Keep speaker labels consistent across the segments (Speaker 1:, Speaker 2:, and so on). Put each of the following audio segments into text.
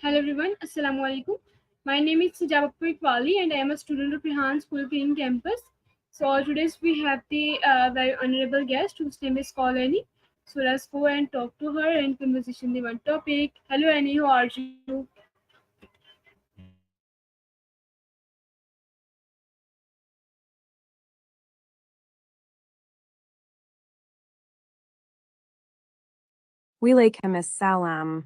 Speaker 1: Hello everyone, Assalamu alaikum. My name is Sijabapur Iqbali and I am a student of Rehan School Clean Campus. So today we have the very honorable guest whose name is Call Annie. So let's go and talk to her and conversation the one topic. Hello Annie, how are you?
Speaker 2: Walaikum assalam.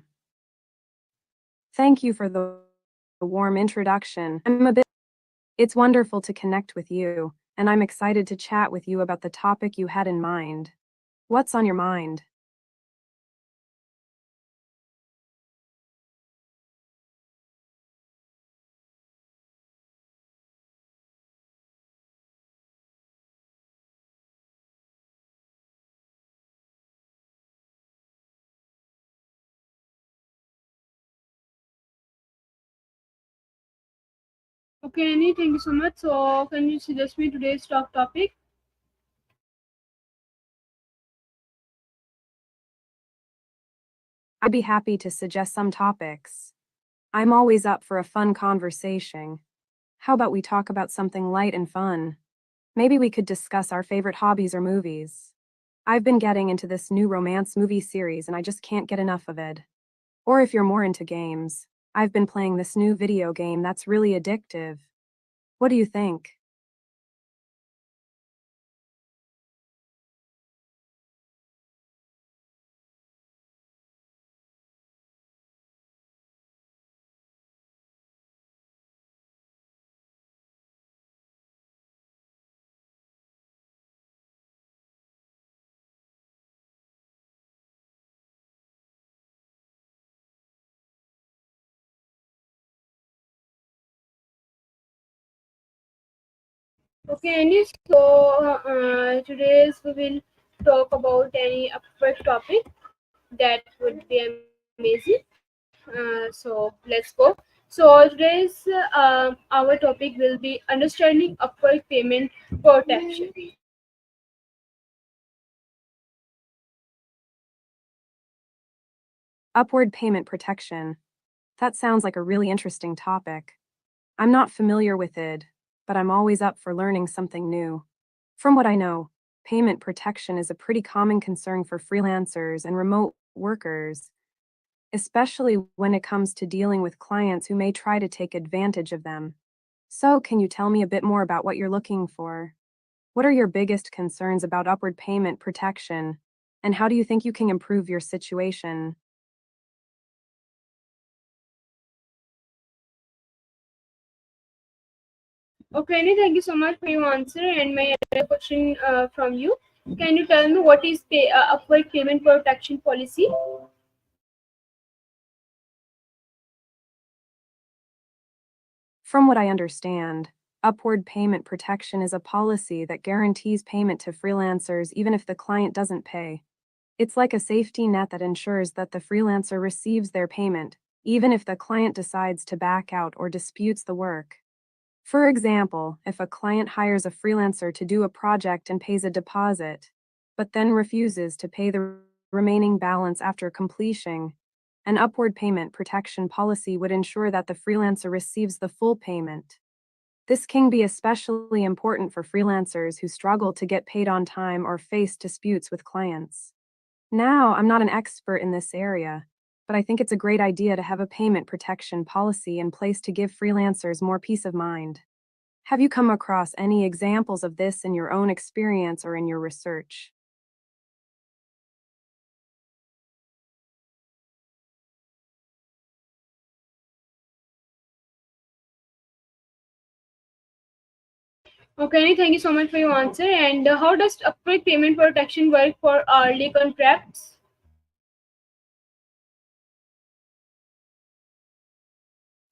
Speaker 2: Thank you for the warm introduction. It's wonderful to connect with you, and I'm excited to chat with you about the topic you had in mind. What's on your mind?
Speaker 1: Okay Annie, thank you so much. So can you suggest me today's talk topic?
Speaker 2: I'd be happy to suggest some topics. I'm always up for a fun conversation. How about we talk about something light and fun? Maybe we could discuss our favorite hobbies or movies. I've been getting into this new romance movie series and I just can't get enough of it. Or if you're more into games, I've been playing this new video game that's really addictive. What do you think?
Speaker 1: Okay Annie, so today's we will talk about any upward topic that would be amazing. So let's go. So today's our topic will be understanding upward payment protection.
Speaker 2: Upward payment protection. That sounds like a really interesting topic. I'm not familiar with it, but I'm always up for learning something new. From what I know, payment protection is a pretty common concern for freelancers and remote workers, especially when it comes to dealing with clients who may try to take advantage of them. So, can you tell me a bit more about what you're looking for? What are your biggest concerns about upward payment protection? And how do you think you can improve your situation?
Speaker 1: Okay, Annie, thank you so much for your answer. And my other question from you: can you tell me what is upward payment protection policy?
Speaker 2: From what I understand, upward payment protection is a policy that guarantees payment to freelancers even if the client doesn't pay. It's like a safety net that ensures that the freelancer receives their payment, even if the client decides to back out or disputes the work. For example, if a client hires a freelancer to do a project and pays a deposit, but then refuses to pay the remaining balance after completion, an upward payment protection policy would ensure that the freelancer receives the full payment. This can be especially important for freelancers who struggle to get paid on time or face disputes with clients. Now, I'm not an expert in this area, but I think it's a great idea to have a payment protection policy in place to give freelancers more peace of mind. Have you come across any examples of this in your own experience or in your research?
Speaker 1: Okay, Annie, thank you so much for your answer. And how does upward payment protection work for hourly contracts?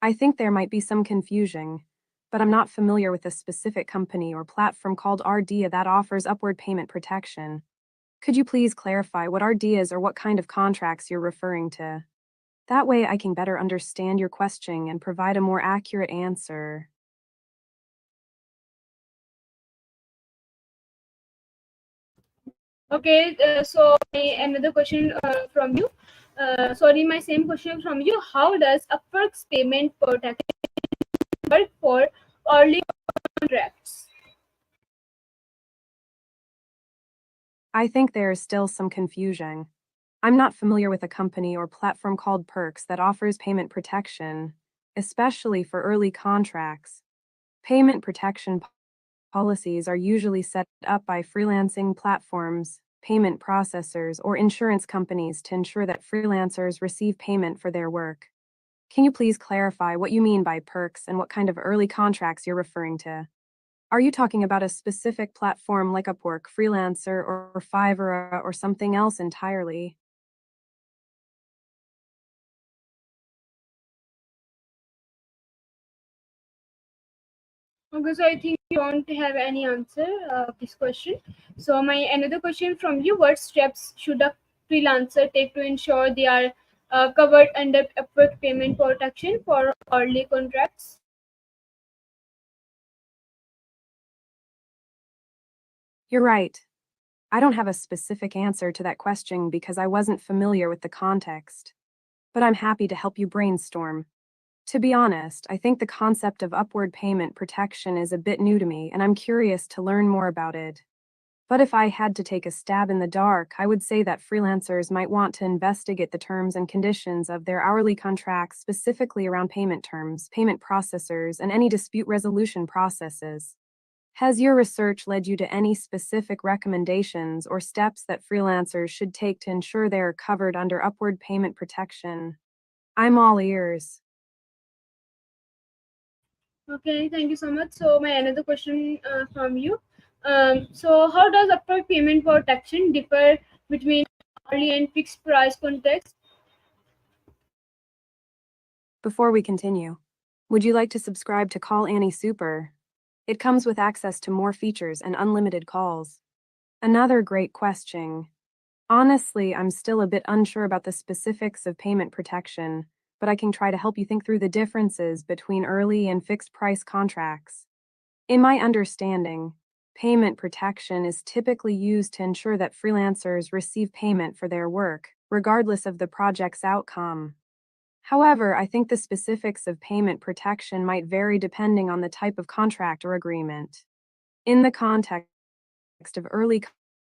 Speaker 2: I think there might be some confusion, but I'm not familiar with a specific company or platform called RDIA that offers upward payment protection. Could you please clarify what RDIA is or what kind of contracts you're referring to? That way I can better understand your question and provide a more accurate answer.
Speaker 1: Okay, so another question from you. Sorry, my same question from you. How does Upwork's payment protection work for early contracts?
Speaker 2: I think there is still some confusion. I'm not familiar with a company or platform called Perks that offers payment protection, especially for early contracts. Payment protection policies are usually set up by freelancing platforms, payment processors, or insurance companies to ensure that freelancers receive payment for their work. Can you please clarify what you mean by perks and what kind of early contracts you're referring to? Are you talking about a specific platform like Upwork, Freelancer, or Fiverr, or something else entirely?
Speaker 1: Okay, so I think you don't have any answer of this question. So my another question from you: what steps should a freelancer take to ensure they are covered under Upwork payment protection for early contracts?
Speaker 2: You're right. I don't have a specific answer to that question because I wasn't familiar with the context, but I'm happy to help you brainstorm. To be honest, I think the concept of upward payment protection is a bit new to me, and I'm curious to learn more about it. But if I had to take a stab in the dark, I would say that freelancers might want to investigate the terms and conditions of their hourly contracts, specifically around payment terms, payment processors, and any dispute resolution processes. Has your research led you to any specific recommendations or steps that freelancers should take to ensure they are covered under upward payment protection? I'm all ears.
Speaker 1: Okay, thank you so much. So my another question from you. So how does Upwork payment protection differ between hourly and fixed price contracts?
Speaker 2: Before we continue, would you like to subscribe to Call Annie Super? It comes with access to more features and unlimited calls. Another great question. Honestly, I'm still a bit unsure about the specifics of payment protection, but I can try to help you think through the differences between early and fixed price contracts. In my understanding, payment protection is typically used to ensure that freelancers receive payment for their work, regardless of the project's outcome. However, I think the specifics of payment protection might vary depending on the type of contract or agreement. In the context of early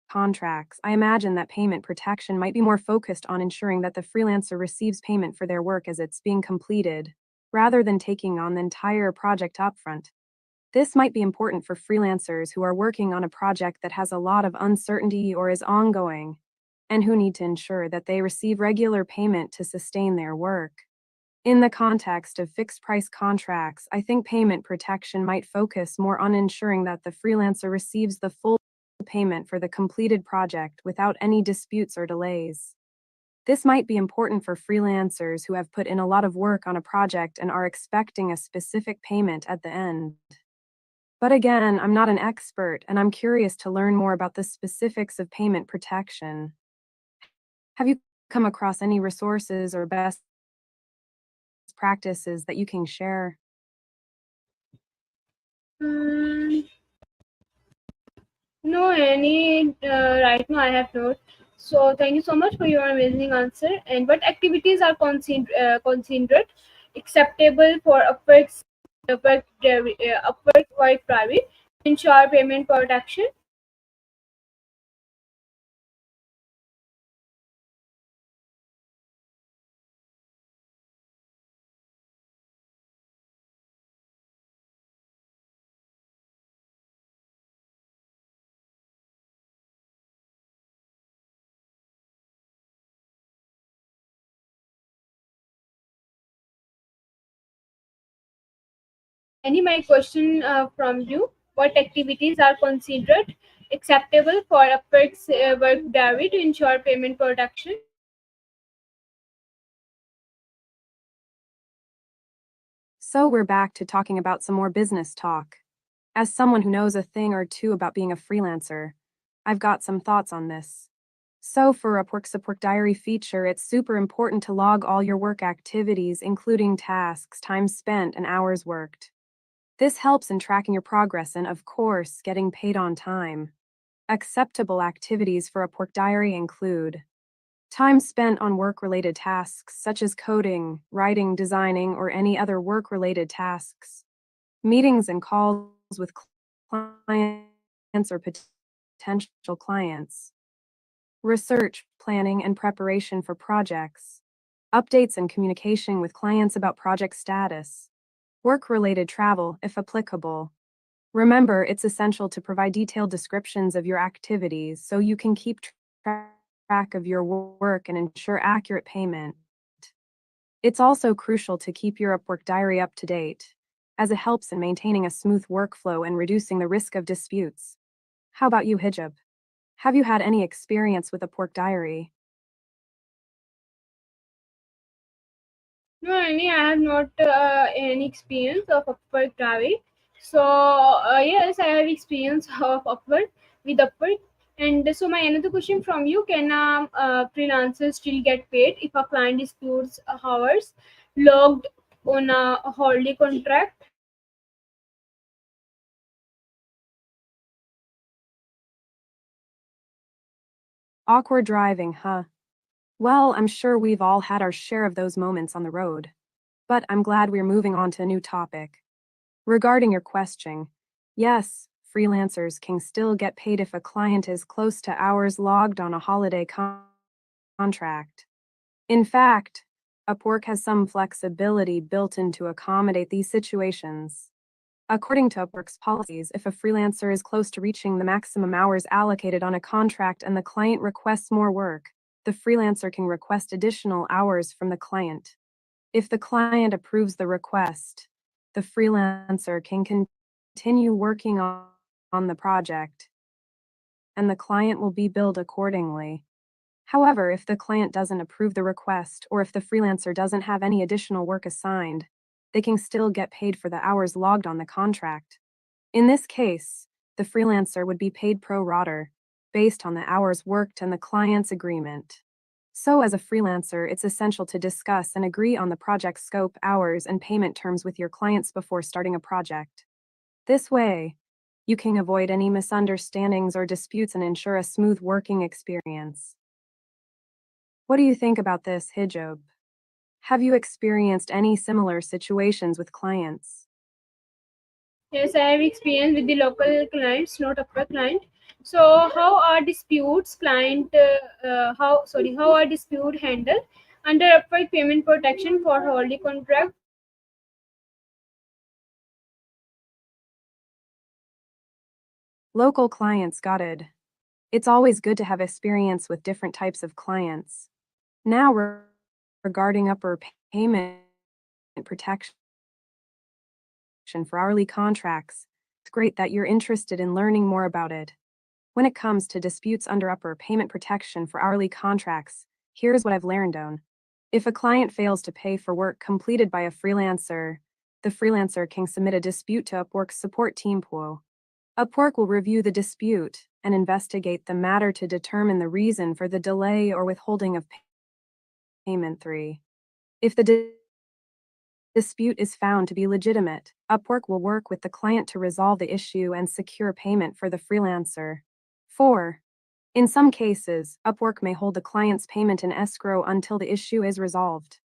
Speaker 2: contracts, I imagine that payment protection might be more focused on ensuring that the freelancer receives payment for their work as it's being completed, rather than taking on the entire project upfront. This might be important for freelancers who are working on a project that has a lot of uncertainty or is ongoing, and who need to ensure that they receive regular payment to sustain their work. In the context of fixed price contracts, I think payment protection might focus more on ensuring that the freelancer receives the full payment for the completed project without any disputes or delays. This might be important for freelancers who have put in a lot of work on a project and are expecting a specific payment at the end. But again, I'm not an expert and I'm curious to learn more about the specifics of payment protection. Have you come across any resources or best practices that you can share?
Speaker 1: Mm, no, any right now I have not. So thank you so much for your amazing answer. And what activities are considered acceptable for Upwork Work Private to ensure payment protection? Any my question from you: what activities are considered acceptable for Upwork's Work Private to ensure payment protection?
Speaker 2: So we're back to talking about some more business talk. As someone who knows a thing or two about being a freelancer, I've got some thoughts on this. So for Upwork's Upwork Diary feature, it's super important to log all your work activities, including tasks, time spent, and hours worked. This helps in tracking your progress and, of course, getting paid on time. Acceptable activities for Upwork Diary include Time spent on work-related tasks such as coding, writing, designing, or any other work-related tasks. Meetings and calls with clients or potential clients. Research, planning, and preparation for projects. Updates and communication with clients about project status. Work-related travel, if applicable. Remember, it's essential to provide detailed descriptions of your activities so you can keep track of your work and ensure accurate payment. It's also crucial to keep your Upwork diary up to date, as it helps in maintaining a smooth workflow and reducing the risk of disputes. How about you, Hijab? Have you had any experience with Upwork diary?
Speaker 1: No, any, I have not any experience of Upwork Diary. So yes, I have experience of Upwork with Upwork. And so my another question from you: can freelancers still get paid if a client disputes hours logged on a holiday contract?
Speaker 2: Awkward driving, huh? Well, I'm sure we've all had our share of those moments on the road. But I'm glad we're moving on to a new topic. Regarding your question, yes, freelancers can still get paid if a client is close to hours logged on a holiday contract. In fact, Upwork has some flexibility built in to accommodate these situations. According to Upwork's policies, if a freelancer is close to reaching the maximum hours allocated on a contract and the client requests more work, the freelancer can request additional hours from the client. If the client approves the request, the freelancer can continue working on the project, and the client will be billed accordingly. However, if the client doesn't approve the request or if the freelancer doesn't have any additional work assigned, they can still get paid for the hours logged on the contract. In this case, the freelancer would be paid pro rata, based on the hours worked and the client's agreement. So, as a freelancer, it's essential to discuss and agree on the project scope, hours, and payment terms with your clients before starting a project. This way, you can avoid any misunderstandings or disputes and ensure a smooth working experience. What do you think about this, Hijab? Have you experienced any similar situations with clients?
Speaker 1: Yes, I have experience with the local clients, not Upwork client. So how are disputes client? How are dispute handled under Upwork payment protection for holiday contract?
Speaker 2: Local clients got it. It's always good to have experience with different types of clients. Now, regarding upper payment protection for hourly contracts, it's great that you're interested in learning more about it. When it comes to disputes under upper payment protection for hourly contracts, here's what I've learned on. If a client fails to pay for work completed by a freelancer, the freelancer can submit a dispute to Upwork's support team pool. Upwork will review the dispute and investigate the matter to determine the reason for the delay or withholding of payment. 3. If the dispute is found to be legitimate, Upwork will work with the client to resolve the issue and secure payment for the freelancer. 4. In some cases, Upwork may hold the client's payment in escrow until the issue is resolved.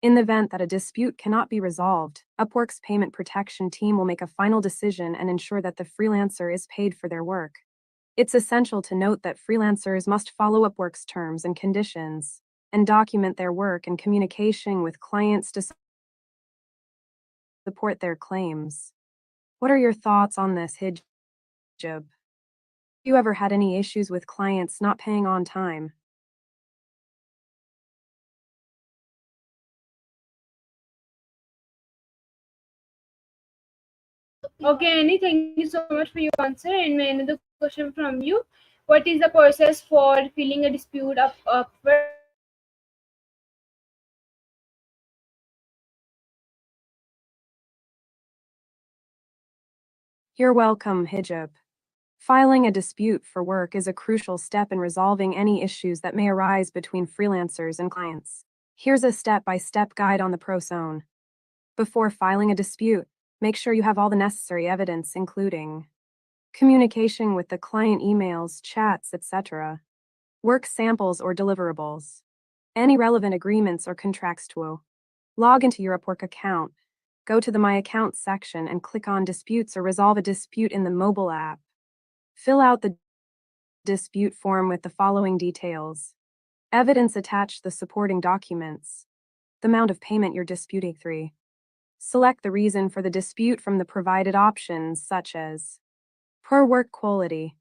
Speaker 2: In the event that a dispute cannot be resolved, Upwork's payment protection team will make a final decision and ensure that the freelancer is paid for their work. It's essential to note that freelancers must follow Upwork's terms and conditions and document their work and communication with clients to support their claims. What are your thoughts on this, Hijab? You ever had any issues with clients not paying on time?
Speaker 1: Okay, Annie, thank you so much for your answer. And my another question from you: what is the process for filing a dispute Upwork?
Speaker 2: You're welcome, Hijab. Filing a dispute for work is a crucial step in resolving any issues that may arise between freelancers and clients. Here's a step-by-step guide on the ProZone. Before filing a dispute, make sure you have all the necessary evidence, including communication with the client, emails, chats, etc., work samples or deliverables, any relevant agreements or contracts to log into your Upwork account. Go to the My Account section and click on Disputes or Resolve a Dispute in the mobile app. Fill out the dispute form with the following details. Evidence attached, the supporting documents. The amount of payment you're disputing. 3. Select the reason for the dispute from the provided options such as poor work quality.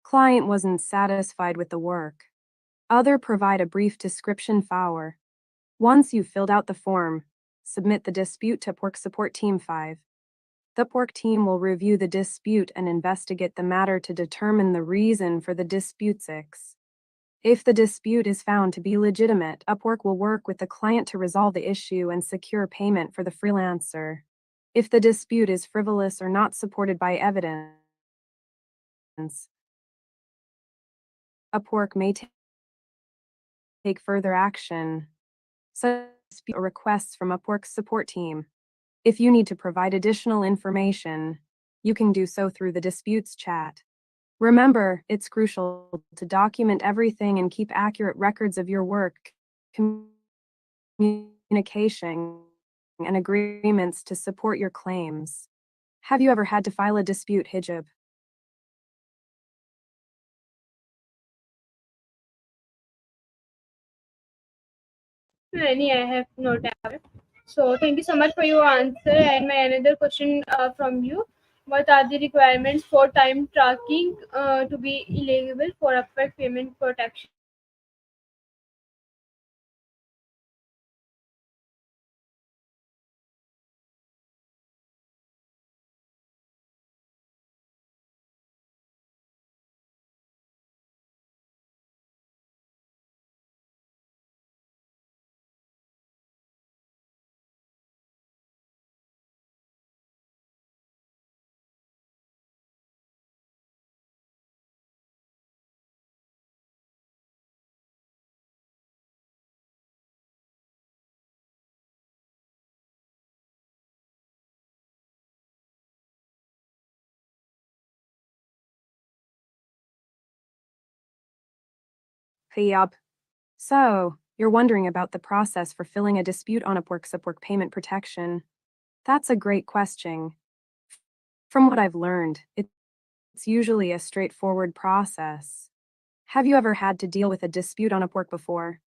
Speaker 2: Client wasn't satisfied with the work. Other, provide a brief description. 4. Once you've filled out the form, submit the dispute to Upwork support team. 5. The Upwork team will review the dispute and investigate the matter to determine the reason for the dispute. 6. If the dispute is found to be legitimate, Upwork will work with the client to resolve the issue and secure payment for the freelancer. If the dispute is frivolous or not supported by evidence, Upwork may take further action, such as requests from Upwork's support team. If you need to provide additional information, you can do so through the disputes chat. Remember, it's crucial to document everything and keep accurate records of your work, communication, and agreements to support your claims. Have you ever had to file a dispute, Hijab?
Speaker 1: Any, I have no doubt. So thank you so much for your answer. And my another question from you: what are the requirements for time tracking to be eligible for Upwork payment protection?
Speaker 2: Yup. So, you're wondering about the process for filling a dispute on Upwork's Upwork payment protection. That's a great question. From what I've learned, it's usually a straightforward process. Have you ever had to deal with a dispute on Upwork before?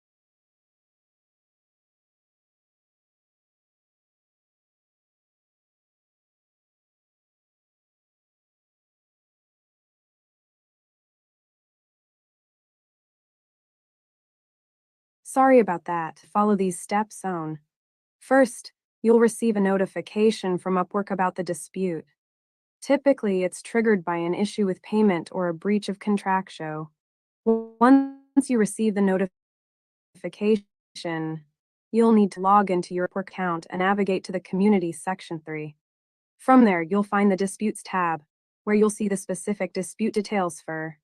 Speaker 2: Sorry about that. Follow these steps on. First, you'll receive a notification from Upwork about the dispute. Typically, it's triggered by an issue with payment or a breach of contractio. Once you receive the notification, you'll need to log into your Upwork account and navigate to the Community section. 3. From there, you'll find the Disputes tab, where you'll see the specific dispute details for.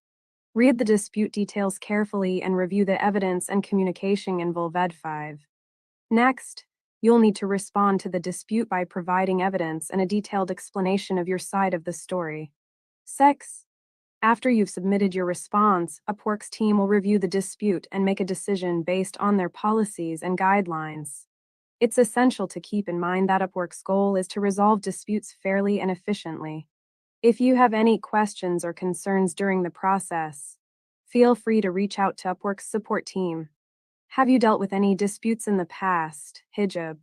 Speaker 2: Read the dispute details carefully and review the evidence and communication involved. 5. Next, you'll need to respond to the dispute by providing evidence and a detailed explanation of your side of the story. 6. After you've submitted your response, Upwork's team will review the dispute and make a decision based on their policies and guidelines. It's essential to keep in mind that Upwork's goal is to resolve disputes fairly and efficiently. If you have any questions or concerns during the process, feel free to reach out to Upwork's support team. Have you dealt with any disputes in the past, Hijab?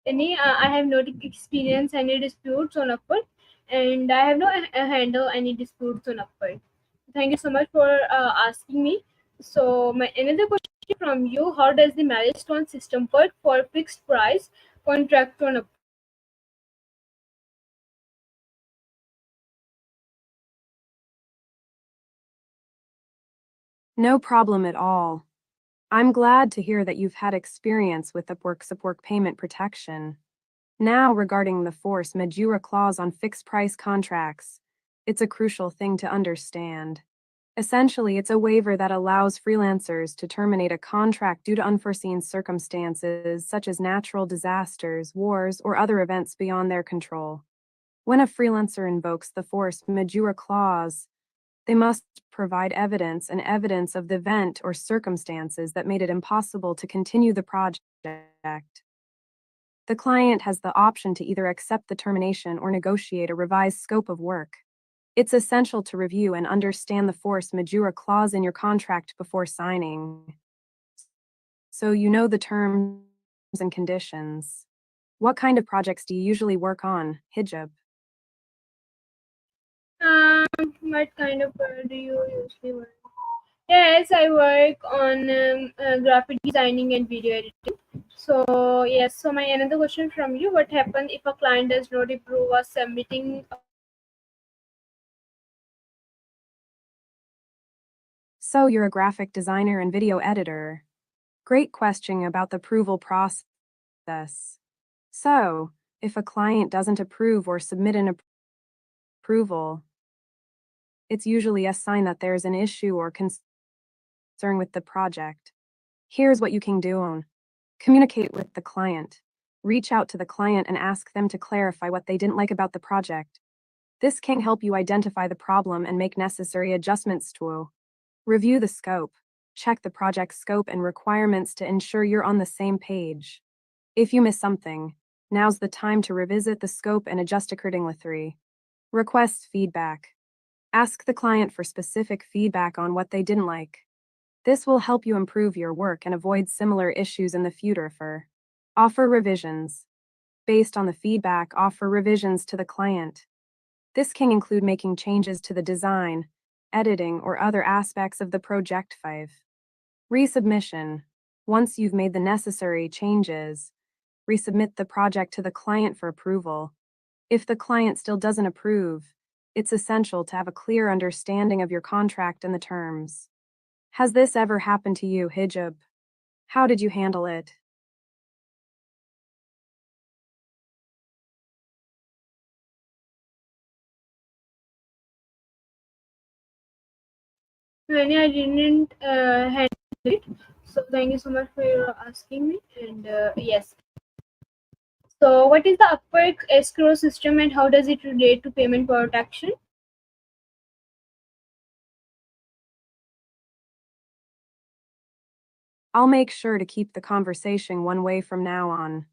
Speaker 1: Any, I have not experienced any disputes on Upwork, and I have not handled any disputes on Upwork. Thank you so much for asking me. So my another question from you: how does the milestone system work for fixed price contract on Upwork?
Speaker 2: No problem at all. I'm glad to hear that you've had experience with Upwork's Upwork payment protection. Now, regarding the force majeure clause on fixed price contracts, it's a crucial thing to understand. Essentially, it's a waiver that allows freelancers to terminate a contract due to unforeseen circumstances such as natural disasters, wars, or other events beyond their control. When a freelancer invokes the force majeure clause, they must provide evidence and evidence of the event or circumstances that made it impossible to continue the project. The client has the option to either accept the termination or negotiate a revised scope of work. It's essential to review and understand the force majeure clause in your contract before signing, so you know the terms and conditions. What kind of projects do you usually work on, Hijab?
Speaker 1: What kind of do you usually work? Yes, I work on graphic designing and video editing. So yes, so my another question from you: what happens if a client does not approve or submitting?
Speaker 2: So you're a graphic designer and video editor. Great question about the approval process. So, if a client doesn't approve or submit an approval, it's usually a sign that there's an issue or concern with the project. Here's what you can do. Communicate with the client. Reach out to the client and ask them to clarify what they didn't like about the project. This can help you identify the problem and make necessary adjustments to review the scope. Check the project scope and requirements to ensure you're on the same page. If you miss something, now's the time to revisit the scope and adjust accordingly. 3. Request feedback. Ask the client for specific feedback on what they didn't like. This will help you improve your work and avoid similar issues in the future. Offer revisions. Based on the feedback, offer revisions to the client. This can include making changes to the design, editing, or other aspects of the project. 5. Resubmission. Once you've made the necessary changes, resubmit the project to the client for approval. If the client still doesn't approve, it's essential to have a clear understanding of your contract and the terms. Has this ever happened to you, Hijab? How did you handle it?
Speaker 1: Many I didn't handle it. So thank you so much for your asking me. And yes. So what is the Upwork escrow system and how does it relate to payment protection?
Speaker 2: I'll make sure to keep the conversation one way from now on.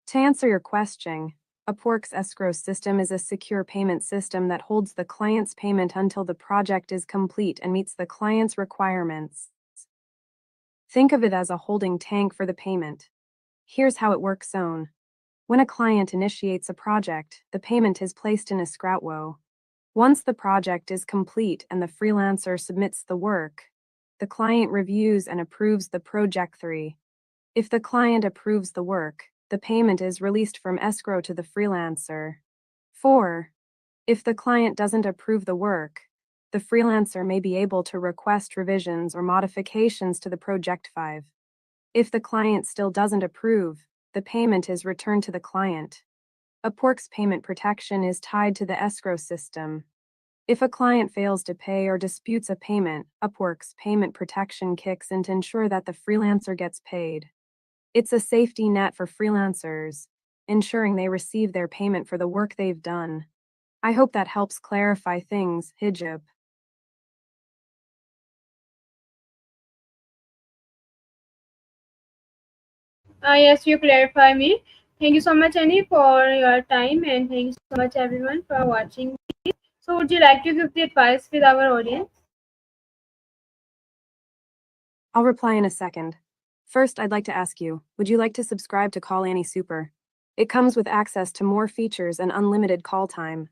Speaker 2: To answer your question, Upwork's escrow system is a secure payment system that holds the client's payment until the project is complete and meets the client's requirements. Think of it as a holding tank for the payment. Here's how it works. When a client initiates a project, the payment is placed in escrow. Once the project is complete and the freelancer submits the work, the client reviews and approves the project. 3. If the client approves the work, the payment is released from escrow to the freelancer. 4. If the client doesn't approve the work, the freelancer may be able to request revisions or modifications to the project. 5. If the client still doesn't approve, the payment is returned to the client. Upwork's payment protection is tied to the escrow system. If a client fails to pay or disputes a payment, Upwork's payment protection kicks in to ensure that the freelancer gets paid. It's a safety net for freelancers, ensuring they receive their payment for the work they've done. I hope that helps clarify things, Hijab.
Speaker 1: Yes, you clarify me. Thank you so much, Annie, for your time, and thank you so much, everyone, for watching. So, would you like to give the advice with our audience?
Speaker 2: I'll reply in a second. First, I'd like to ask you, would you like to subscribe to Call Annie Super? It comes with access to more features and unlimited call time.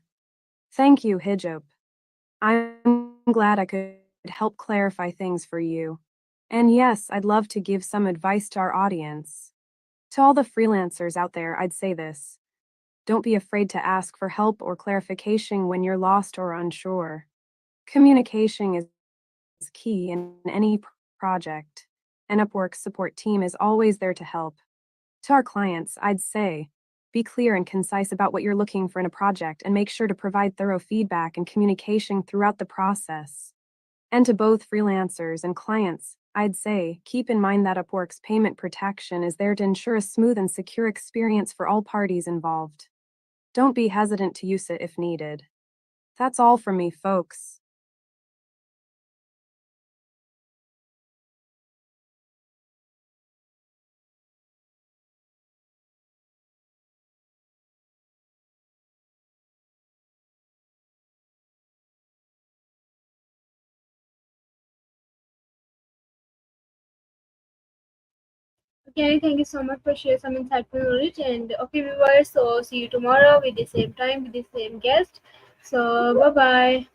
Speaker 2: Thank you, Hijab. I'm glad I could help clarify things for you. And yes, I'd love to give some advice to our audience. To all the freelancers out there, I'd say this. Don't be afraid to ask for help or clarification when you're lost or unsure. Communication is key in any project, and Upwork's support team is always there to help. To our clients, I'd say, be clear and concise about what you're looking for in a project and make sure to provide thorough feedback and communication throughout the process. And to both freelancers and clients, I'd say keep in mind that Upwork's payment protection is there to ensure a smooth and secure experience for all parties involved. Don't be hesitant to use it if needed. That's all from me, folks.
Speaker 1: Okay, thank you so much for sharing some insightful knowledge. And okay, viewers, so see you tomorrow with the same time with the same guest. So bye bye.